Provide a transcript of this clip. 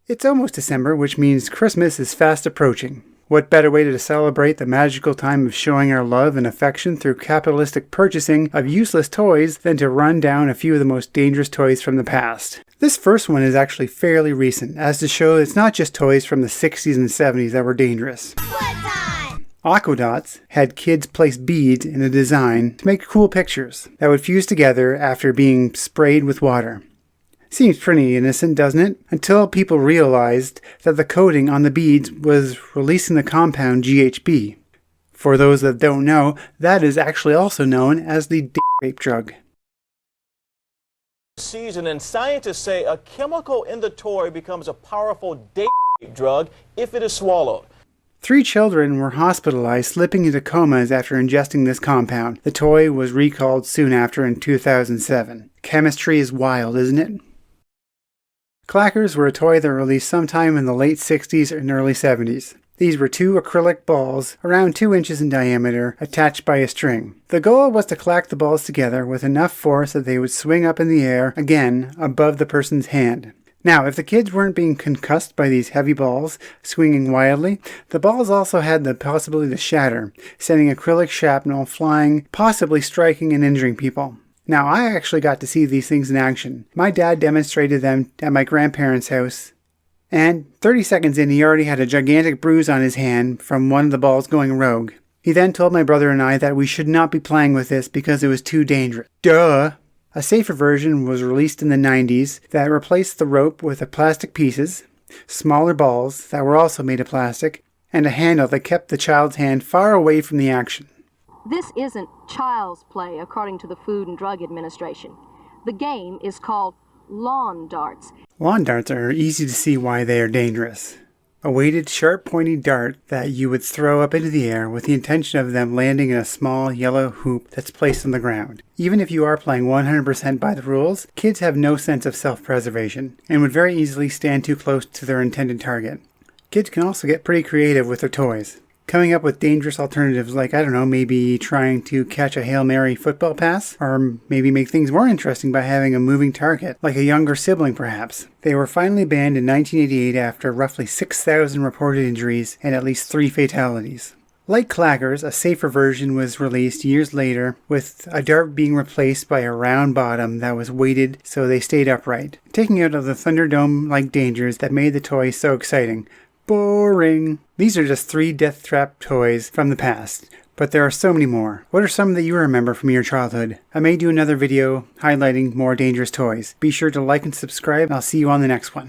It's almost December, which means Christmas is fast approaching. What better way to celebrate the magical time of showing our love and affection through capitalistic purchasing of useless toys than to run down a few of the most dangerous toys from the past? This first one is actually fairly recent, as to show it's not just toys from the 60s and 70s that were dangerous. Aquadots had kids place beads in a design to make cool pictures that would fuse together after being sprayed with water. Seems pretty innocent, doesn't it? Until people realized that the coating on the beads was releasing the compound GHB. For those that don't know, that is actually also known as the rape drug. Season, and scientists say a chemical in the toy becomes a powerful rape drug if it is swallowed. 3 children were hospitalized, slipping into comas after ingesting this compound. The toy was recalled soon after in 2007. Chemistry is wild, isn't it? Clackers were a toy that released sometime in the late 60s and early 70s. These were 2 acrylic balls, around 2 inches in diameter, attached by a string. The goal was to clack the balls together with enough force that they would swing up in the air, again, above the person's hand. Now, if the kids weren't being concussed by these heavy balls, swinging wildly, the balls also had the possibility to shatter, sending acrylic shrapnel flying, possibly striking and injuring people. Now, I actually got to see these things in action. My dad demonstrated them at my grandparents' house, and 30 seconds in, he already had a gigantic bruise on his hand from one of the balls going rogue. He then told my brother and I that we should not be playing with this because it was too dangerous. Duh! A safer version was released in the 90s that replaced the rope with plastic pieces, smaller balls that were also made of plastic, and a handle that kept the child's hand far away from the action. This isn't child's play, according to the Food and Drug Administration. The game is called lawn darts. Lawn darts are easy to see why they are dangerous. A weighted, sharp, pointy dart that you would throw up into the air with the intention of them landing in a small yellow hoop that's placed on the ground. Even if you are playing 100% by the rules, kids have no sense of self-preservation and would very easily stand too close to their intended target. Kids can also get pretty creative with their toys, coming up with dangerous alternatives like, maybe trying to catch a Hail Mary football pass, or maybe make things more interesting by having a moving target, like a younger sibling perhaps. They were finally banned in 1988 after roughly 6,000 reported injuries and at least 3 fatalities. Like Clackers, a safer version was released years later, with a dart being replaced by a round bottom that was weighted so they stayed upright, taking out of the Thunderdome-like dangers that made the toy so exciting. Boring. These are just 3 death trap toys from the past, but there are so many more. What are some that you remember from your childhood? I may do another video highlighting more dangerous toys. Be sure to like and subscribe, and I'll see you on the next one.